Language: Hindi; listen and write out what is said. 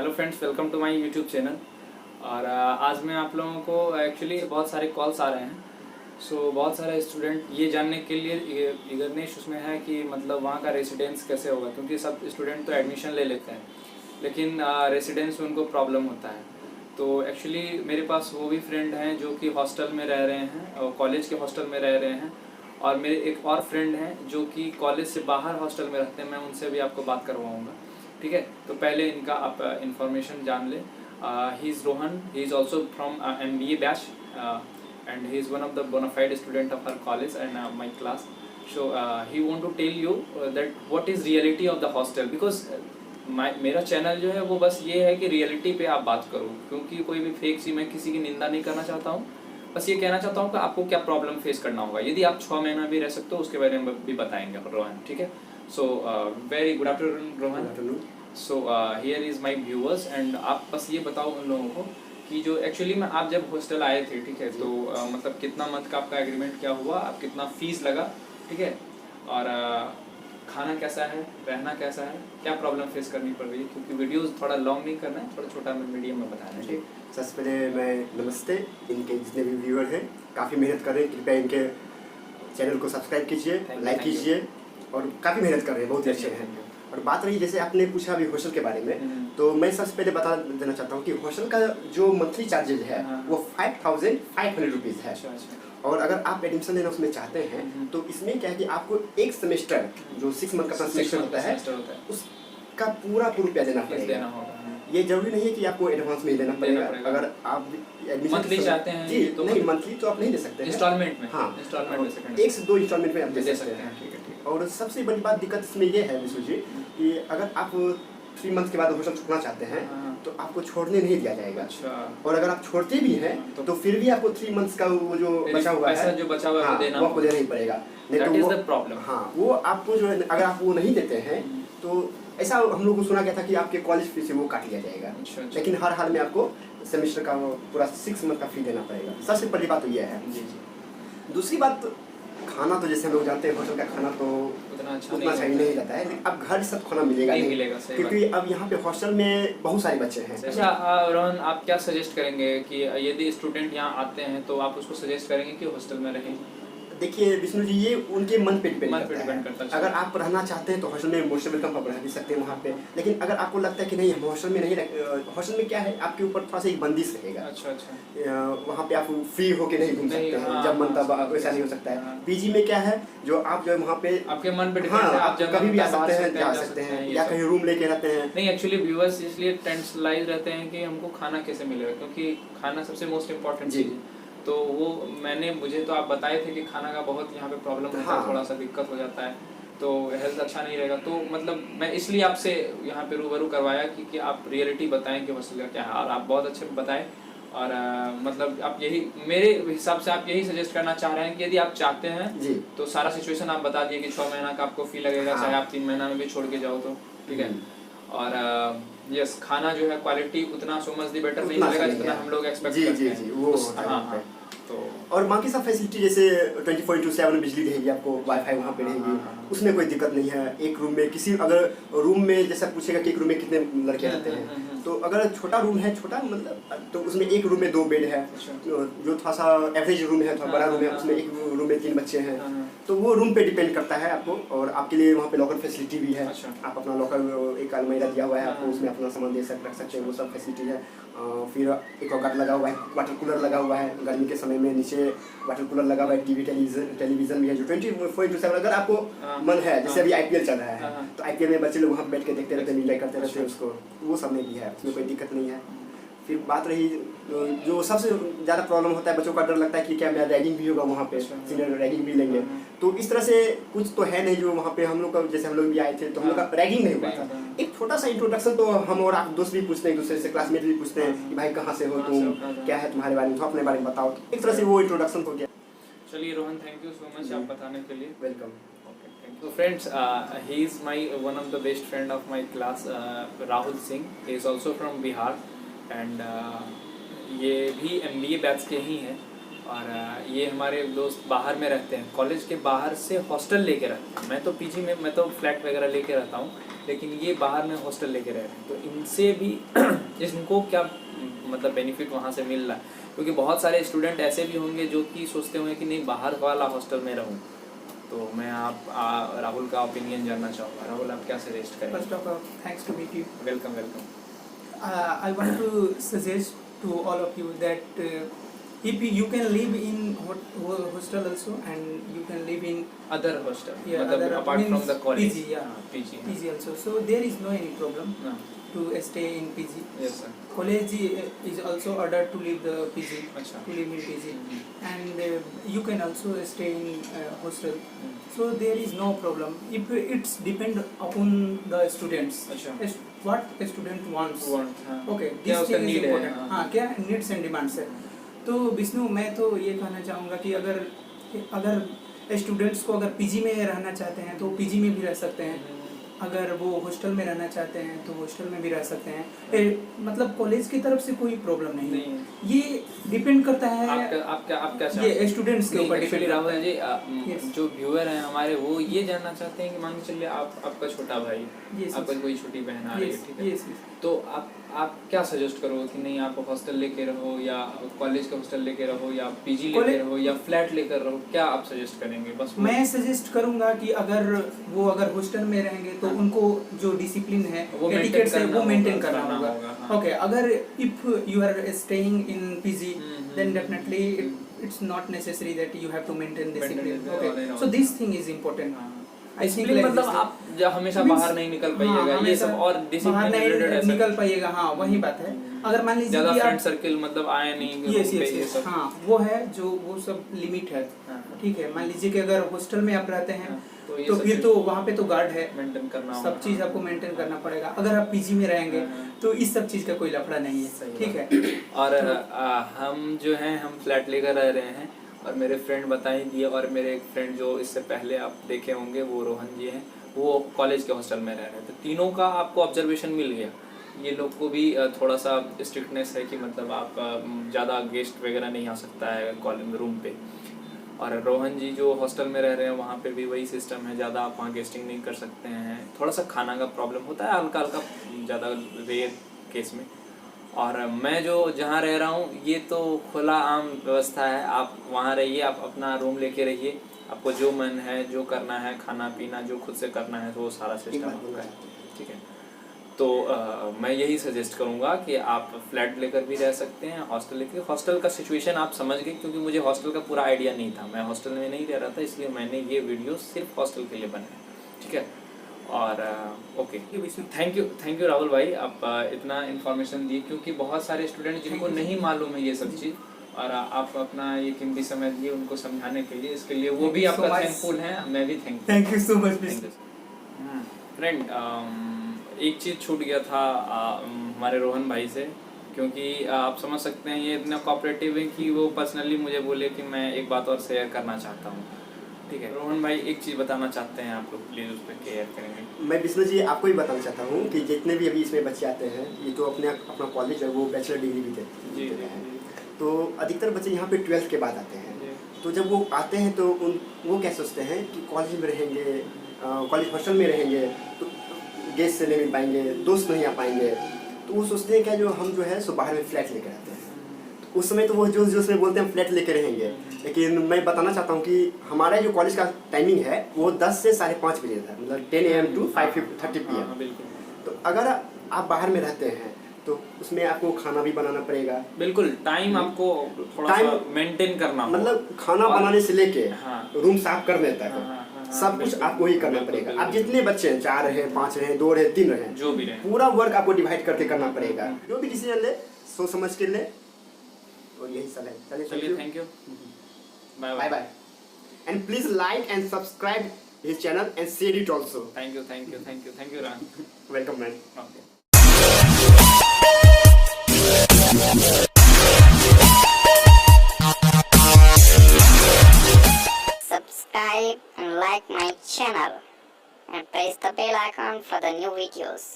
Hello friends, welcome to my YouTube channel. और आज मैं आप लोगों को एक्चुअली बहुत सारे कॉल्स आ रहे हैं। बहुत सारे स्टूडेंट ये जानने के लिए इगरनेस उसमें है कि मतलब वहाँ का रेसिडेंस कैसे होगा, क्योंकि सब स्टूडेंट तो एडमिशन ले लेते हैं लेकिन रेसिडेंस में उनको प्रॉब्लम होता है। तो एक्चुअली मेरे पास वो भी फ्रेंड हैं जो कि हॉस्टल में रह रहे हैं और कॉलेज के हॉस्टल में रह रहे हैं, और मेरे एक और फ्रेंड हैं जो कि कॉलेज से बाहर हॉस्टल में रहते हैं। मैं उनसे भी आपको बात करवाऊँगा, ठीक है। तो पहले इनका आप इंफॉर्मेशन जान लें। He is Rohan, he is also from MBA batch and he is one of the bona fide student of our college and my class. So he want to tell you that what is reality of the hostel, because मेरा चैनल जो है वो बस ये है कि रियलिटी पे आप बात करो, क्योंकि कोई भी फेक सी मैं किसी की निंदा नहीं करना चाहता हूँ। बस ये कहना चाहता हूँ कि आपको क्या प्रॉब्लम फेस करना होगा। यदि आप 6 महीना भी रह सकते हो उसके बारे में भी बताएंगे रोहन, ठीक है। So very good afternoon Rohan. So here is my viewers and आप बस ये बताओ उन लोगों को कि जो एक्चुअली में आप जब हॉस्टल आए थे, ठीक है, तो मतलब कितना मंथ का आपका एग्रीमेंट क्या हुआ, आप कितना फीस लगा, ठीक है, और खाना कैसा है, रहना कैसा है, क्या प्रॉब्लम फेस करनी पड़ रही है, क्योंकि वीडियोस थोड़ा लॉन्ग नहीं करना है, थोड़ा छोटा मीडियम में बताना है, ठीक। सबसे पहले मैं नमस्ते इनके जितने भी व्यूअर हैं, काफ़ी मेहनत कर रहे हैं, कृपया इनके चैनल को सब्सक्राइब कीजिए, लाइक कीजिए, और काफ़ी मेहनत कर रहे हैं, बहुत अच्छे हैं। और बात रही जैसे आपने पूछा अभी हॉस्टल के बारे में, तो मैं सबसे पहले बता देना चाहता हूँ कि हॉस्टल का जो मंथली चार्जेज है वो 5500 रुपीज़ है। और अगर आप एडमिशन लेना उसमें चाहते हैं तो इसमें क्या है कि आपको एक सेमेस्टर जो 6 मंथ का सेमेस्टर होता है उसका पूरा रुपया देना पड़ेगा। ये जरूरी नहीं है कि आपको एडवांस में देना पड़ेगा। अगर आप एडमिशन मंथली चाहते हैं जी तो नहीं, मंथली तो आप नहीं दे सकते, इंस्टॉलमेंट में। हाँ, इंस्टॉलमेंट 1 से 2 इंस्टॉलमेंट में आप दे सकते हैं। ठीक है। और सबसे बड़ी बात दिक्कत इसमें ये है विशु जी कि अगर आप 3 मंथ के बाद हॉस्टल छोड़ना चाहते हैं तो आपको छोड़ने नहीं दिया जाएगा। अच्छा। और अगर आप छोड़ते भी हैं तो फिर भी आपको 3 मंथ्स का वो जो बचा हुआ है, जो बचा हुआ है वो आपको देना ही पड़ेगा। नहीं तो वो प्रॉब्लम, हाँ, वो आपको जो है अगर आप वो नहीं देते हैं तो ऐसा हम लोग को सुना गया था कि आपके कॉलेज फीस से वो काट लिया जाएगा। अच्छा। लेकिन हर हाल में आपको सेमेस्टर का पूरा 6 मंथ का फी देना पड़ेगा। सबसे पहली बात तो यह है। दूसरी बात, खाना तो जैसे हम लोग जानते हैं हॉस्टल का खाना तो उतना सही नहीं रहता है, लेकिन अब घर सब खाना मिलेगा नहीं मिलेगा, क्योंकि अब यहाँ पे हॉस्टल में बहुत सारे बच्चे हैं। अच्छा रोहन, आप क्या सजेस्ट करेंगे कि यदि स्टूडेंट यहाँ आते हैं तो आप उसको सजेस्ट करेंगे कि हॉस्टल में रहें? देखिए विष्णु जी, ये उनके मन पे डिपेंड करता है। अगर आप रहना चाहते हैं तो हॉस्टल में मोस्ट वेलकम आप रह भी सकते हैं वहाँ पे, लेकिन अगर आपको लगता है कि नहीं हम हॉस्टल में नहीं हॉस्टल में क्या है आपके ऊपर थोड़ा सा एक बंदिश रहेगा। अच्छा। वहाँ पे आप फ्री होके नहीं घूम सकते हैं, जब मन तब वैसा नहीं हो सकता है। पीजी में क्या है जो आप जो वहाँ पे आपके मन पे हाँ, आप कभी भी आ सकते हैं, जा सकते हैं, या कहीं रूम लेके रहते हैं। नहीं, एक्चुअली व्यूअर्स इसलिए टेंशनलाइज रहते हैं कि हमको खाना कैसे मिलेगा, क्योंकि खाना सबसे मोस्ट इम्पोर्टेंट चीज़ है। तो वो मुझे तो आप बताए थे कि खाना का बहुत यहाँ पे प्रॉब्लम होता है, थोड़ा सा दिक्कत हो जाता है, तो हेल्थ अच्छा नहीं रहेगा। तो मतलब मैं इसलिए आपसे यहाँ पे रूबरू करवाया कि आप रियलिटी बताएं कि हॉस्टल का क्या है, और आप बहुत अच्छे बताएं। और मतलब आप यही मेरे हिसाब से आप यही सजेस्ट करना चाह रहे हैं कि यदि आप चाहते हैं तो सारा सिचुएशन आप बता दिए कि 6 महीना का आपको फी लगेगा, चाहे आप 3 महीना में भी छोड़ के जाओ तो ठीक है। और यस, खाना जो है क्वालिटी उतना सो मच दी बेटर नहीं मिलेगा जितना हम लोग एक्सपेक्ट करते हैं। वो हाँ। तो और बाकी सब फैसिलिटी जैसे 24/7 बिजली रहेगी, आपको वाईफाई वहाँ पे रहेगी, उसमें कोई दिक्कत नहीं है। एक रूम में किसी अगर रूम में जैसा पूछेगा कि एक रूम में कितने लड़के रहते हैं, तो अगर छोटा रूम है, छोटा मतलब तो उसमें एक रूम में 2 बेड है, जो थोड़ा सा एवरेज रूम है, थोड़ा बड़ा रूम है, उसमें एक रूम में 3 बच्चे हैं। तो वो रूम पे डिपेंड करता है आपको। और आपके लिए वहाँ पे लॉकर फैसिलिटी भी है। आप अपना लॉकर एक अलमीरा दिया हुआ है, आपको उसमें अपना सामान दे रख सकते हैं, वो सब फैसिलिटी है। फिर एक ऑर्गन लगा हुआ है, वाटर कूलर लगा हुआ है, गर्मी के समय में नीचे वाटर कूलर लगा हुआ है, टेलीविजन भी है जो 24/7 अगर आपको मन है, जैसे अभी IPL चल रहा है तो IPL में बच्चे लोग वहाँ बैठ के देखते रहते हैं, एंजॉय करते रहते हैं उसको, वो सब में भी है, उसमें कोई दिक्कत नहीं है। फिर बात रही जो सबसे ज़्यादा प्रॉब्लम होता है, बच्चों का डर लगता है कि क्या मेरा रैगिंग भी होगा वहाँ पे, सीनियर रैगिंग भी लेंगे, तो इस तरह से कुछ तो है नहीं जो वहाँ पे हम लोग का, जैसे हम लोग भी आए थे तो हम लोग का रैगिंग नहीं हुआ था। एक छोटा सा इंट्रोडक्शन तो हम और आप दोस्त भी पूछते हैं, एक दूसरे से क्लासमेट भी पूछते हैं कि भाई कहाँ से हो तुम, क्या है तुम्हारे बारे में, तो अपने बारे में बताओ। एक तरह से वो इंट्रोडक्शन हो गया। चलिए Rohan, thank you so much आप बताने के लिए। Welcome. So friends, he is one of the best friend of my class, Rahul Singh. He is also from Bihar and ये भी MBA बैच के ही हैं। और ये हमारे दोस्त बाहर में रहते हैं, कॉलेज के बाहर से हॉस्टल लेके रहते हैं। मैं तो पीजी में, मैं तो फ्लैट वगैरह लेके रहता हूँ, लेकिन ये बाहर में हॉस्टल लेके रह रहे हैं। तो इनसे भी इनको क्या मतलब बेनिफिट वहाँ से मिल रहा है, क्योंकि बहुत सारे स्टूडेंट ऐसे भी होंगे जो कि सोचते होंगे कि नहीं बाहर वाला हॉस्टल में रहूँ। तो मैं राहुल का ओपिनियन जानना चाहूँगा। राहुल, आप क्या सजेस्ट करें? First of all, thanks to meet you. Welcome welcome. I want to suggest to all of you that if you can live in hostel also, and you can live in other hostel, Yeah, मतलब other apart from means the college. PG, yeah. PG. PG also. So there is no any problem हाँ, to stay in PG. Yes sir. College is also ordered to leave the PG, अच्छा। to live in PG, and you can also stay in hostel. So there is no problem. If it's depend upon the students, अच्छा। what a student wants. हाँ। Okay, क्या this उसका thing is need है? important. हाँ, क्या needs and demands है। तो विष्णु, मैं तो ये कहना चाहूँगा कि अगर स्टूडेंट्स को अगर पीजी में रहना चाहते हैं तो पीजी में भी रह सकते हैं, अगर वो हॉस्टल में रहना चाहते हैं तो हॉस्टल में भी रह सकते हैं। मतलब कॉलेज की तरफ से कोई प्रॉब्लम नहीं है। ये डिपेंड करता है आप क्या ये स्टूडेंट्स के ऊपर डिपेंड करता राहुल है। जी, जो व्यूअर हैं हमारे, वो ये जानना चाहते हैं कि मान के चलिए आपका छोटा भाई, आपका कोई छोटी बहन आ रही है, ठीक है, तो आप क्या सजेस्ट करोगे कि नहीं आप हॉस्टल लेके रहो, या कॉलेज का हॉस्टल लेके रहो, या पीजी लेके रहो, या फ्लैट लेकर रहो? क्या आप सजेस्ट करेंगे? बस मैं सजेस्ट करूंगा कि अगर हॉस्टल में रहेंगे तो उनको जो डिसिप्लिन है, एटिकेट्स है, वो मेंटेन करना होगा। ओके, अगर if you are staying in PG, then definitely it's not necessary that you have to maintain discipline. Okay, so this thing is important. I think like मतलब आप हमेशा बाहर नहीं निकल पाइएगा, ये सब, और बाहर नहीं निकल पाइएगा। हाँ, वही बात है। अगर मान लीजिए कि फ्रेंड सर्किल मतलब आए नहीं, यस, हाँ, वो है जो वो सब लिमिट है। ठीक है, मान लीजिए कि अगर हॉस्टल में आप रहते हैं तो फिर तो वहाँ पे तो गार्ड है, मेंटेन करना, सब चीज आपको मेंटेन करना पड़ेगा। अगर आप पीजी में रहेंगे तो इस सब चीज का कोई लफड़ा नहीं है। ठीक है। और हम जो हैं, हम फ्लैट लेकर रह रहे हैं, और मेरे फ्रेंड बता ही दिए, और मेरे एक फ्रेंड जो इससे पहले आप देखे होंगे, वो रोहन जी हैं, वो कॉलेज के हॉस्टल में रह रहे हैं। तो तीनों का आपको ऑब्जर्वेशन मिल गया। ये लोग को भी थोड़ा सा स्ट्रिक्टनेस है कि मतलब आप ज़्यादा गेस्ट वगैरह नहीं आ सकता है कॉलेज रूम पे। और रोहन जी जो हॉस्टल में रह रहे हैं, वहाँ पे भी वही सिस्टम है, ज़्यादा आप वहाँ गेस्टिंग नहीं कर सकते हैं। थोड़ा सा खाना का प्रॉब्लम होता है, हल्का हल्का, ज़्यादा रेयर केस में। और मैं जो जहाँ रह रहा हूँ, ये तो खुला आम व्यवस्था है। आप वहाँ रहिए, आप अपना रूम लेके रहिए, आपको जो मन है, जो करना है, खाना पीना जो खुद से करना है, तो वो सारा सिस्टम आपका है। ठीक है, तो मैं यही सजेस्ट करूँगा कि आप फ्लैट लेकर भी रह सकते हैं, हॉस्टल लेकर। हॉस्टल का सिचुएशन आप समझ गए, क्योंकि मुझे हॉस्टल का पूरा आइडिया नहीं था, मैं हॉस्टल में नहीं रह रहा था, इसलिए मैंने ये वीडियो सिर्फ हॉस्टल के लिए बनाया। ठीक है, और ओके, थैंक यू राहुल भाई, आप इतना इन्फॉर्मेशन दिए, क्योंकि बहुत सारे स्टूडेंट जिनको नहीं मालूम है ये सब चीज़, और आप अपना ये कीमती समय दिए उनको समझाने के लिए, इसके लिए वो भी आपका थैंकफुल हैं, मैं भी thank you so much. Friend, एक चीज़ छूट गया था हमारे रोहन भाई से, क्योंकि आप समझ सकते हैं ये इतना कोऑपरेटिव है कि वो पर्सनली मुझे बोले कि मैं एक बात और शेयर करना चाहता हूँ। ठीक है, रोहन भाई एक चीज़ बताना चाहते हैं, आप लोग प्लीज़ उस पर केयर करेंगे। मैं विष्णु जी आपको ही बताना चाहता हूँ कि जितने भी अभी इसमें बच्चे आते हैं, ये तो अपना कॉलेज है, वो बैचलर डिग्री भी देते हैं, तो अधिकतर बच्चे यहाँ पे 12th के बाद आते हैं। तो जब वो आते हैं तो वो क्या सोचते हैं कि कॉलेज में रहेंगे, कॉलेज हॉस्टल में रहेंगे तो गेस्ट से नहीं मिल पाएंगे, दोस्त नहीं आ पाएंगे, तो वो सोचते हैं क्या जो हम जो है सो बाहर में फ्लैट लेकर आते हैं। तो उस समय तो वो जो उसमें बोलते हैं फ्लैट लेकर रहेंगे, लेकिन मैं बताना चाहता हूँ कि हमारा जो कॉलेज का टाइमिंग है वो 10 से 5:30 बजे था, मतलब 10 AM to 5:30 PM। बिल्कुल। तो अगर आप बाहर में रहते हैं तो उसमें आपको खाना भी बनाना पड़ेगा। बिल्कुल, टाइम आपको थोड़ा सा मेंटेन करना होगा, मतलब खाना बनाने से लेके रूम साफ करने तक सब कुछ आपको ही करना पड़ेगा। आप जितने बच्चे हैं, 4 हैं, 5 हैं, 2 हैं, 3 हैं, जो भी रहे, पूरा पूरा वर्क आपको डिवाइड करके करना पड़ेगा। जो भी डिसीजन ले सोच समझ के ले, और यही सब है। चलिए, thank you, bye bye, and please like and subscribe his channel and share it also. Thank you Ron, welcome man. Okay. Subscribe and like my channel and press the bell icon for the new videos.